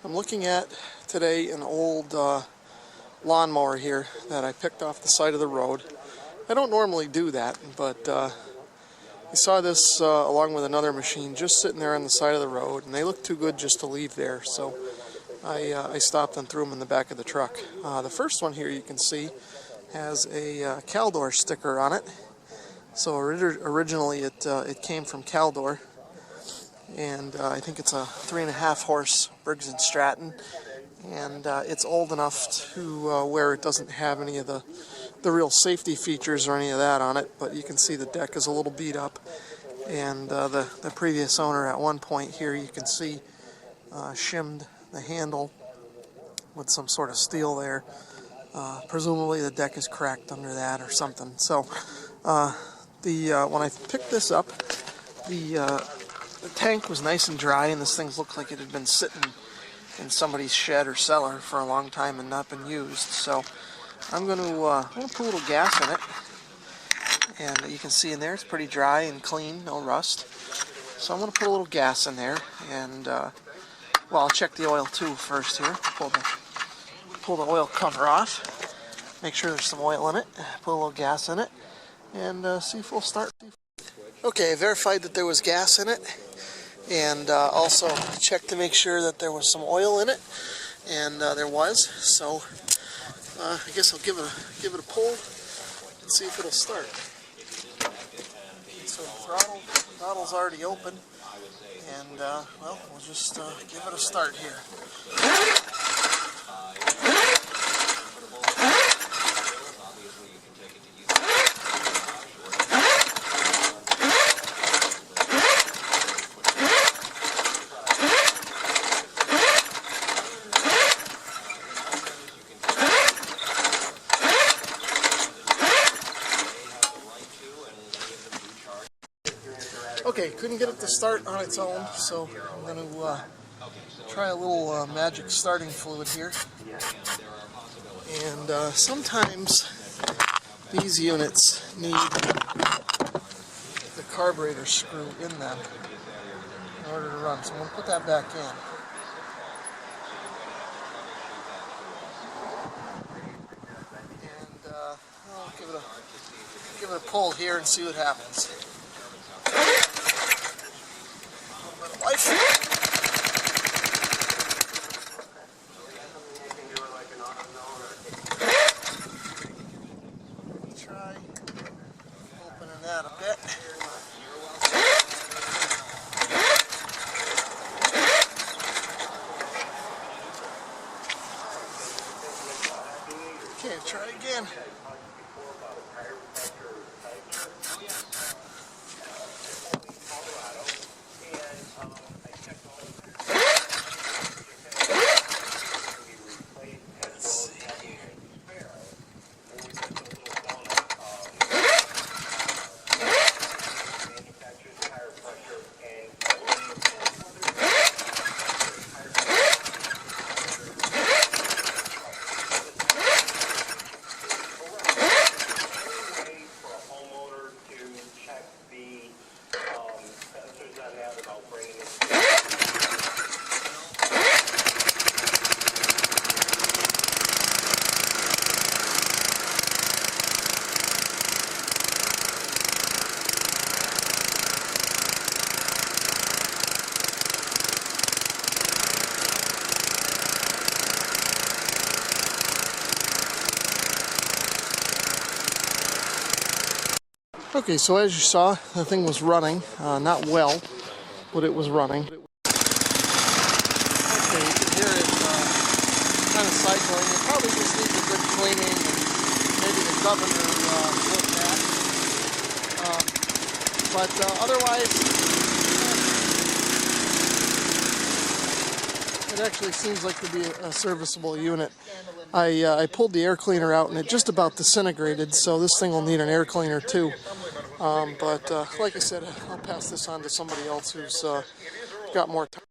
I'm looking at today an old lawnmower here that I picked off the side of the road. I don't normally do that, but I saw this along with another machine just sitting there on the side of the road, and they looked too good just to leave there, so I stopped and threw them in the back of the truck. The first one here you can see has a Caldor sticker on it. So originally it came from Caldor, and I think it's a 3.5 horse Briggs & Stratton, and it's old enough to where it doesn't have any of the real safety features or any of that on it, but you can see the deck is a little beat up, and the previous owner at one point here you can see shimmed the handle with some sort of steel there. Presumably the deck is cracked under that or something. So when I picked this up, the tank was nice and dry, and this thing looked like it had been sitting in somebody's shed or cellar for a long time and not been used. So I'm going to put a little gas in it, and you can see in there it's pretty dry and clean, no rust. So I'm going to put a little gas in there, and well, I'll check the oil too first here. Pull the oil cover off, make sure there's some oil in it, put a little gas in it, and see if we'll start. Okay, I verified that there was gas in it, and also checked to make sure that there was some oil in it, and there was. So I guess I'll give it a pull and see if it'll start. So the throttle's already open, and well, we'll just give it a start here. Okay, couldn't get it to start on its own, so I'm going to try a little magic starting fluid here. And sometimes these units need the carburetor screw in them in order to run, so I'm going to put that back in. And I'll give it a pull here and see what happens. Try opening that a bit. Okay, try again. Okay, so as you saw, the thing was running, not well, but it was running. Okay, you can hear it kind of cycling. It probably just needs a good cleaning, and maybe the governor looked at. But otherwise, it actually seems like to be a serviceable unit. I pulled the air cleaner out, and it just about disintegrated, so this thing will need an air cleaner too. But like I said, I'll pass this on to somebody else who's got more time.